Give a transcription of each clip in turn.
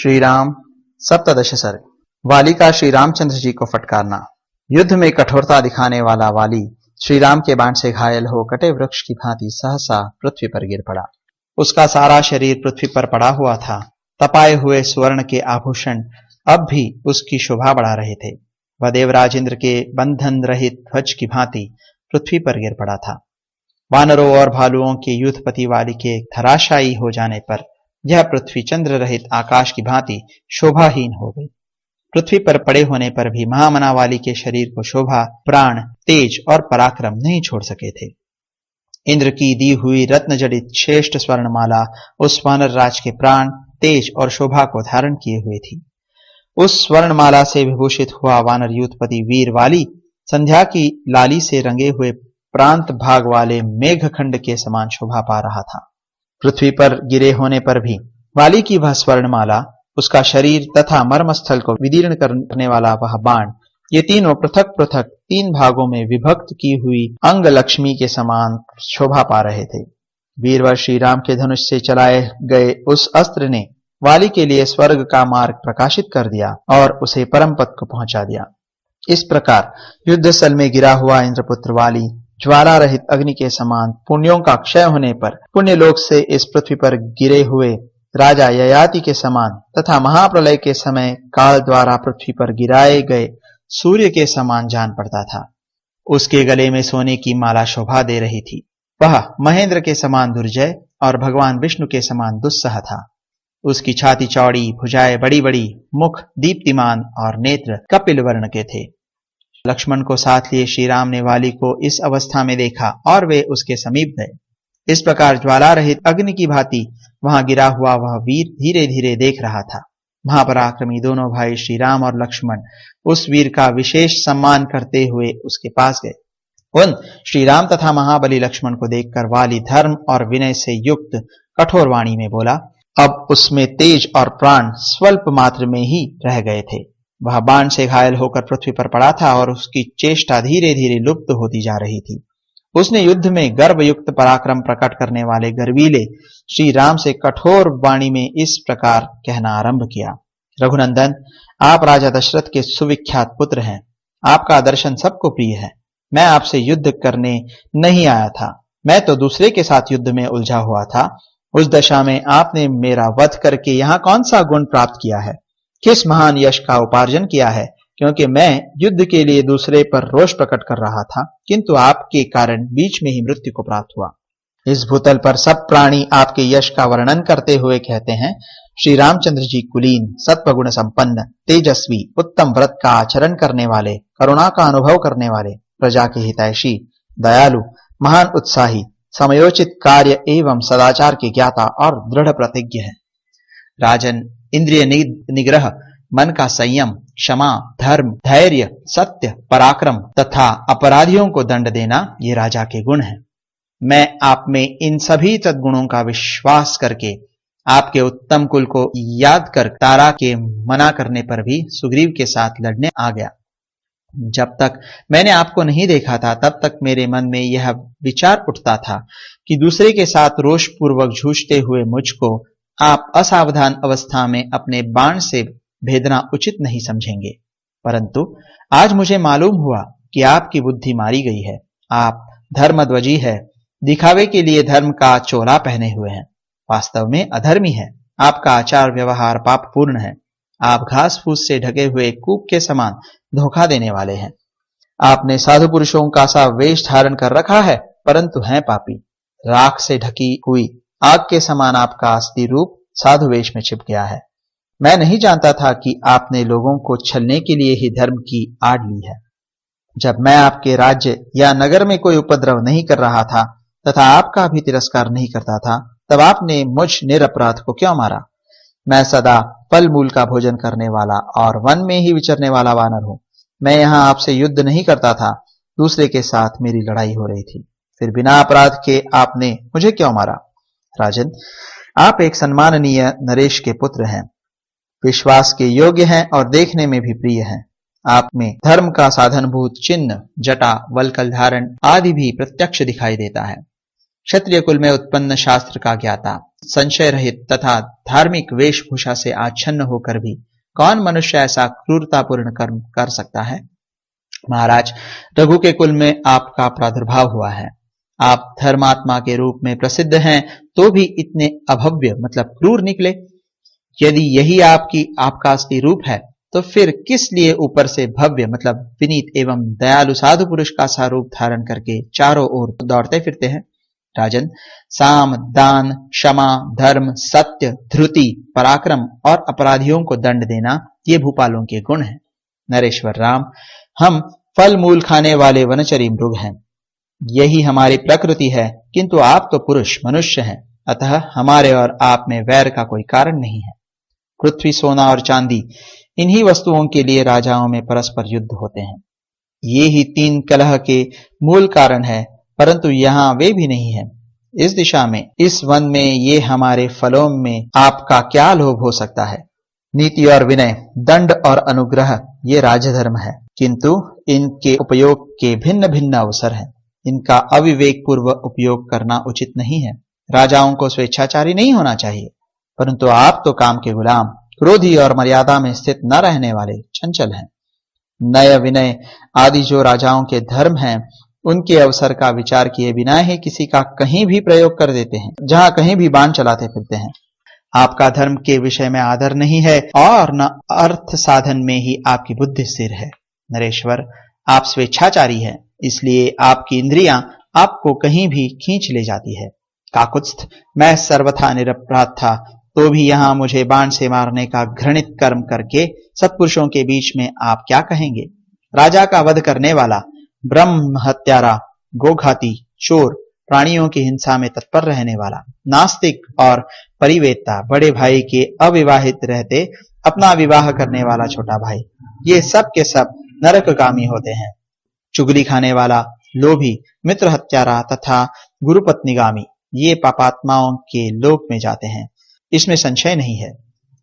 श्री राम सप्तदश सर्ग। वाली का श्री रामचंद्र जी को फटकारना। युद्ध में कठोरता दिखाने वाला वाली श्री राम के बाण से घायल हो कटे वृक्ष की भांति सहसा पृथ्वी पर गिर पड़ा। उसका सारा शरीर पृथ्वी पर पड़ा हुआ था। तपाए हुए स्वर्ण के आभूषण अब भी उसकी शोभा बढ़ा रहे थे। वह देवराज इंद्र के बंधन रहित ध्वज की भांति पृथ्वी पर गिर पड़ा था। वानरों और भालुओं के युद्धपति वाली के धराशायी हो जाने पर यह पृथ्वी चंद्र रहित आकाश की भांति शोभाहीन हो गई। पृथ्वी पर पड़े होने पर भी महामना वाली के शरीर को शोभा, प्राण, तेज और पराक्रम नहीं छोड़ सके थे। इंद्र की दी हुई रत्न जड़ित श्रेष्ठ स्वर्णमाला उस वानर राज के प्राण, तेज और शोभा को धारण किए हुए थी। उस स्वर्णमाला से विभूषित हुआ वानर युद्धपति वीर वाली संध्या की लाली से रंगे हुए प्रांत भाग वाले मेघखंड के समान शोभा पा रहा था। पृथ्वी पर गिरे होने पर भी वाली की वह स्वर्णमाला, उसका शरीर तथा मर्मस्थल को विदीर्ण करने वाला वह बाण, ये तीनों पृथक पृथक तीन भागों में विभक्त की हुई अंग लक्ष्मी के समान शोभा पा रहे थे। वीरवर श्री राम के धनुष से चलाए गए उस अस्त्र ने वाली के लिए स्वर्ग का मार्ग प्रकाशित कर दिया और उसे परम पद को पहुंचा दिया। इस प्रकार युद्ध स्थल में गिरा हुआ इंद्रपुत्र वाली ज्वाला रहित अग्नि के समान पुण्यों का क्षय होने पर पुण्य लोक से इस पृथ्वी पर गिरे हुए राजा ययाति के समान तथा महाप्रलय के समय काल द्वारा पृथ्वी पर गिराए गए सूर्य के समान जान पड़ता था। उसके गले में सोने की माला शोभा दे रही थी। वह महेंद्र के समान दुर्जय और भगवान विष्णु के समान दुस्सह था। उसकी छाती चौड़ी, भुजाएं बड़ी बड़ी, मुख दीप्तिमान और नेत्र कपिल वर्ण के थे। लक्ष्मण को साथ लिए श्री राम ने वाली को इस अवस्था में देखा और वे उसके समीप गए। इस प्रकार ज्वाला रहित अग्नि की भांति वहां गिरा हुआ वह वीर धीरे धीरे देख रहा था। महापराक्रमी दोनों भाई श्री राम और लक्ष्मण उस वीर का विशेष सम्मान करते हुए उसके पास गए। उन श्री राम तथा महाबली लक्ष्मण को देखकर वाली धर्म और विनय से युक्त कठोर वाणी में बोला। अब उसमें तेज और प्राण स्वल्प मात्र में ही रह गए थे। वह बाण से घायल होकर पृथ्वी पर पड़ा था और उसकी चेष्टा धीरे धीरे लुप्त होती जा रही थी। उसने युद्ध में गर्वयुक्त पराक्रम प्रकट करने वाले गर्वीले श्री राम से कठोर वाणी में इस प्रकार कहना आरंभ किया। रघुनंदन, आप राजा दशरथ के सुविख्यात पुत्र हैं। आपका दर्शन सबको प्रिय है। मैं आपसे युद्ध करने नहीं आया था। मैं तो दूसरे के साथ युद्ध में उलझा हुआ था। उस दशा में आपने मेरा वध करके यहाँ कौन सा गुण प्राप्त किया है, किस महान यश का उपार्जन किया है? क्योंकि मैं युद्ध के लिए दूसरे पर रोष प्रकट कर रहा था, किंतु आपके कारण बीच में ही मृत्यु को प्राप्त हुआ। इस भूतल पर सब प्राणी आपके यश का वर्णन करते हुए कहते हैं, श्री रामचंद्र जी कुलीन, सत्वगुण संपन्न, तेजस्वी, उत्तम व्रत का आचरण करने वाले, करुणा का अनुभव करने वाले, प्रजा के हितैषी, दयालु, महान उत्साही, समयोचित कार्य एवं सदाचार के ज्ञाता और दृढ़ प्रतिज्ञ है। राजन, इंद्रिय निग्रह, मन का संयम, क्षमा, धर्म, धैर्य, सत्य, पराक्रम तथा अपराधियों को दंड देना ये राजा के गुण हैं। मैं आप में इन सभी सद्गुणों का विश्वास करके आपके उत्तम कुल को याद कर तारा के मना करने पर भी सुग्रीव के साथ लड़ने आ गया। जब तक मैंने आपको नहीं देखा था तब तक मेरे मन में यह विचार उठता था कि दूसरे के साथ रोष पूर्वक जूझते हुए मुझको आप असावधान अवस्था में अपने बाण से भेदना उचित नहीं समझेंगे। परंतु आज मुझे मालूम हुआ कि आपकी बुद्धि मारी गई है। आप धर्मध्वजी है, दिखावे के लिए धर्म का चोला पहने हुए हैं, वास्तव में अधर्मी है। आपका आचार व्यवहार पापपूर्ण है। आप घास फूस से ढके हुए कूप के समान धोखा देने वाले हैं। आपने साधु पुरुषों का सा वेश धारण कर रखा है, परंतु हैं पापी। राख से ढकी हुई आग के समान आपका असली रूप साधु वेश में छिप गया है। मैं नहीं जानता था कि आपने लोगों को छलने के लिए ही धर्म की आड़ ली है। जब मैं आपके राज्य या नगर में कोई उपद्रव नहीं कर रहा था तथा आपका भी तिरस्कार नहीं करता था, तब आपने मुझ निरपराध को क्यों मारा? मैं सदा फल मूल का भोजन करने वाला और वन में ही विचरने वाला वानर हूं। मैं यहाँ आपसे युद्ध नहीं करता था, दूसरे के साथ मेरी लड़ाई हो रही थी। फिर बिना अपराध के आपने मुझे क्यों मारा? राजन, आप एक सम्माननीय नरेश के पुत्र हैं, विश्वास के योग्य हैं और देखने में भी प्रिय हैं। आप में धर्म का साधनभूत चिन्ह, जटा, वलकल धारण आदि भी प्रत्यक्ष दिखाई देता है। क्षत्रिय कुल में उत्पन्न, शास्त्र का ज्ञाता, संशय रहित तथा धार्मिक वेशभूषा से आच्छन्न होकर भी कौन मनुष्य ऐसा क्रूरतापूर्ण कर्म कर सकता है? महाराज, रघु के कुल में आपका प्रादुर्भाव हुआ है। आप धर्मात्मा के रूप में प्रसिद्ध हैं, तो भी इतने अभव्य मतलब क्रूर निकले। यदि यही आपका असली रूप है, तो फिर किस लिए ऊपर से भव्य मतलब विनीत एवं दयालु साधु पुरुष का सा रूप धारण करके चारों ओर दौड़ते फिरते हैं? राजन, साम, दान, क्षमा, धर्म, सत्य, धृति, पराक्रम और अपराधियों को दंड देना ये भूपालों के गुण हैं। नरेश्वर राम, हम फल मूल खाने वाले वनचरी मृग हैं, यही हमारी प्रकृति है, किंतु आप तो पुरुष मनुष्य हैं, अतः हमारे और आप में वैर का कोई कारण नहीं है। पृथ्वी, सोना और चांदी, इन्हीं वस्तुओं के लिए राजाओं में परस्पर युद्ध होते हैं। ये ही तीन कलह के मूल कारण है, परंतु यहाँ वे भी नहीं है। इस दिशा में, इस वन में, ये हमारे फलों में आपका क्या लोभ हो सकता है? नीति और विनय, दंड और अनुग्रह, ये राजधर्म है, किंतु इनके उपयोग के भिन्न भिन्न अवसर हैं। इनका अविवेक पूर्वक उपयोग करना उचित नहीं है। राजाओं को स्वेच्छाचारी नहीं होना चाहिए, परंतु आप तो काम के गुलाम, क्रोधी और मर्यादा में स्थित न रहने वाले चंचल हैं। नय, विनय आदि जो राजाओं के धर्म हैं, उनके अवसर का विचार किए बिना ही किसी का कहीं भी प्रयोग कर देते हैं, जहां कहीं भी बाण चलाते फिरते हैं। आपका धर्म के विषय में आदर नहीं है और न अर्थ साधन में ही आपकी बुद्धि स्थिर है। नरेश्वर, आप स्वेच्छाचारी हैं, इसलिए आपकी इंद्रियां आपको कहीं भी खींच ले जाती है। काकुत्स्थ, मैं सर्वथा निरपराध था, तो भी यहाँ मुझे बाण से मारने का घृणित कर्म करके सत्पुरुषों के बीच में आप क्या कहेंगे? राजा का वध करने वाला, ब्रह्म हत्यारा, गोघाती, चोर, प्राणियों की हिंसा में तत्पर रहने वाला, नास्तिक और परिवेत्ता, बड़े भाई के अविवाहित रहते अपना विवाह करने वाला छोटा भाई, ये सब के सब नरकगामी होते हैं। चुगली खाने वाला, लोभी, मित्र हत्यारा तथा गुरुपत्नीगामी, ये पापात्माओं के लोक में जाते हैं, इसमें संशय नहीं है।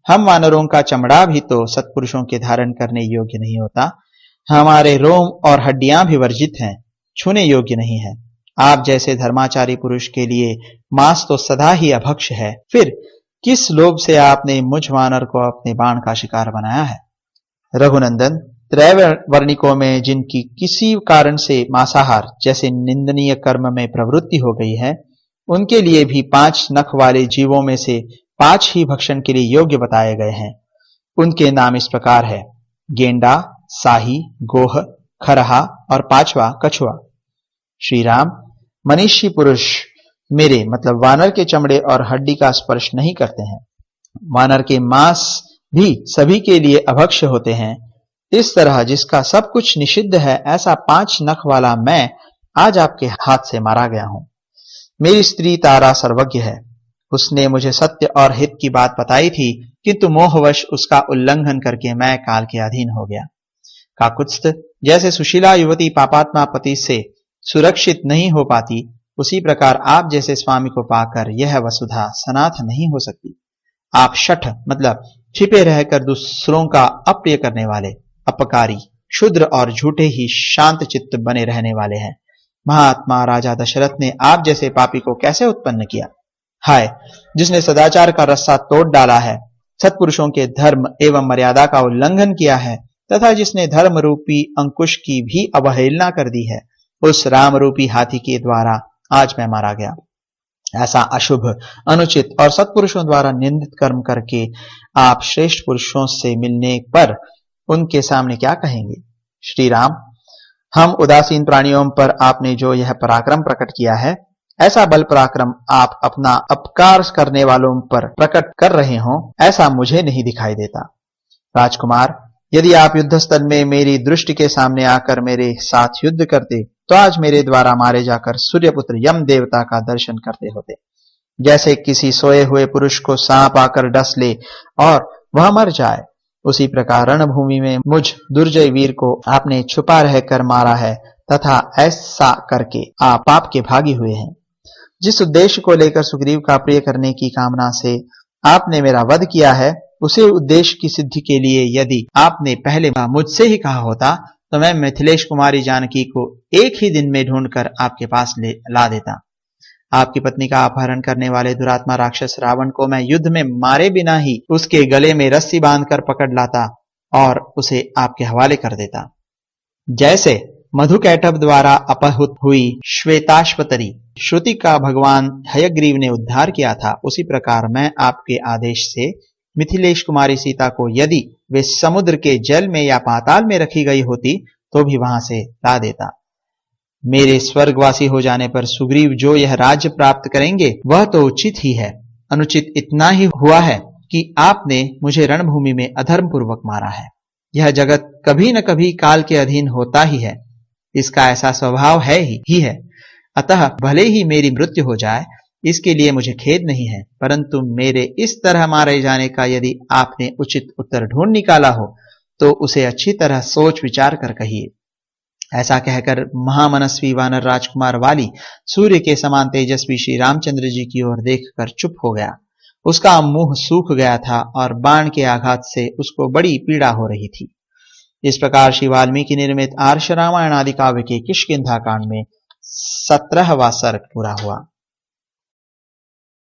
हम वानरों का चमड़ा भी तो सत्पुरुषों के धारण करने योग्य नहीं होता। हमारे रोम और हड्डियां भी वर्जित हैं, छूने योग्य नहीं है। आप जैसे धर्माचारी पुरुष के लिए मांस तो सदा ही अभक्ष है, फिर किस लोभ से आपने मुझ वानर को अपने बाण का शिकार बनाया है? रघुनंदन, त्रैवर्णिकों में जिनकी किसी कारण से मांसाहार जैसे निंदनीय कर्म में प्रवृत्ति हो गई है, उनके लिए भी 5 नख वाले जीवों में से 5 ही भक्षण के लिए योग्य बताए गए हैं। उनके नाम इस प्रकार है: गेंडा, साही, गोह, खरहा और 5वां कछुआ। श्री राम, मनीषी पुरुष मेरे मतलब वानर के चमड़े और हड्डी का स्पर्श नहीं करते हैं। वानर के मांस भी सभी के लिए अभक्ष्य होते हैं। इस तरह जिसका सब कुछ निषिद्ध है, ऐसा 5 नख वाला मैं आज आपके हाथ से मारा गया हूं। मेरी स्त्री तारा सर्वज्ञ है, उसने मुझे सत्य और हित की बात बताई थी, किंतु मोहवश उसका उल्लंघन करके मैं काल के अधीन हो गया। काकुत्स्थ, जैसे सुशीला युवती पापात्मा पति से सुरक्षित नहीं हो पाती, उसी प्रकार आप जैसे स्वामी को पाकर यह वसुधा सनाथ नहीं हो सकती। आप शठ मतलब छिपे रहकर दूसरों का अप्रिय करने वाले, अपकारी, क्षुद्र और झूठे ही शांत चित्त बने रहने वाले हैं। महात्मा राजा दशरथ ने आप जैसे पापी को कैसे उत्पन्न किया? हाय, जिसने सदाचार का रस्सा तोड़ डाला है, सत्पुरुषों के धर्म एवं मर्यादा का उल्लंघन किया है तथा जिसने धर्म रूपी अंकुश की भी अवहेलना कर दी है, उस राम रूपी हाथी के द्वारा आज मैं मारा गया। ऐसा अशुभ, अनुचित और सत्पुरुषों द्वारा निंदित कर्म करके आप श्रेष्ठ पुरुषों से मिलने पर उनके सामने क्या कहेंगे? श्री राम, हम उदासीन प्राणियों पर आपने जो यह पराक्रम प्रकट किया है, ऐसा बल पराक्रम आप अपना अपकार करने वालों पर प्रकट कर रहे हो, ऐसा मुझे नहीं दिखाई देता। राजकुमार, यदि आप युद्धस्थल में मेरी दृष्टि के सामने आकर मेरे साथ युद्ध करते, तो आज मेरे द्वारा मारे जाकर सूर्यपुत्र यम देवता का दर्शन करते होते। जैसे किसी सोए हुए पुरुष को सांप आकर डस ले और वह मर जाए, उसी प्रकार रणभूमि में मुझ दुर्जय वीर को आपने छुपा रहकर मारा है तथा ऐसा करके आप पाप के भागी हुए हैं। जिस उद्देश्य को लेकर सुग्रीव का प्रिय करने की कामना से आपने मेरा वध किया है, उसी उद्देश्य की सिद्धि के लिए यदि आपने पहले मुझसे ही कहा होता, तो मैं मिथिलेश कुमारी जानकी को एक ही दिन में ढूंढकर आपके पास ला देता। आपकी पत्नी का अपहरण करने वाले दुरात्मा राक्षस रावण को मैं युद्ध में मारे बिना ही उसके गले में रस्सी बांधकर पकड़ लाता और उसे आपके हवाले कर देता। जैसे मधुकैटभ द्वारा अपहृत हुई श्वेताश्वतरी श्रुति का भगवान हयग्रीव ने उद्धार किया था, उसी प्रकार मैं आपके आदेश से मिथिलेश कुमारी सीता को यदि वे समुद्र के जल में या पाताल में रखी गई होती तो भी वहां से ला देता। मेरे स्वर्गवासी हो जाने पर सुग्रीव जो यह राज्य प्राप्त करेंगे वह तो उचित ही है। अनुचित इतना ही हुआ है कि आपने मुझे रणभूमि में अधर्म पूर्वक मारा है। यह जगत कभी न कभी काल के अधीन होता ही है, इसका ऐसा स्वभाव है ही है। अतः भले ही मेरी मृत्यु हो जाए, इसके लिए मुझे खेद नहीं है, परंतु मेरे इस तरह मारे जाने का यदि आपने उचित उत्तर ढूंढ निकाला हो तो उसे अच्छी तरह सोच विचार कर कहिए। ऐसा कहकर महामनस्वी वानर राजकुमार वाली सूर्य के समान तेजस्वी श्री रामचंद्र जी की ओर देखकर चुप हो गया। उसका मुंह सूख गया था और बाण के आघात से उसको बड़ी पीड़ा हो रही थी। इस प्रकार श्री वाल्मीकि निर्मित आर्ष रामायण आदि काव्य के किष्किंधा कांड में 17वां सर्ग पूरा हुआ।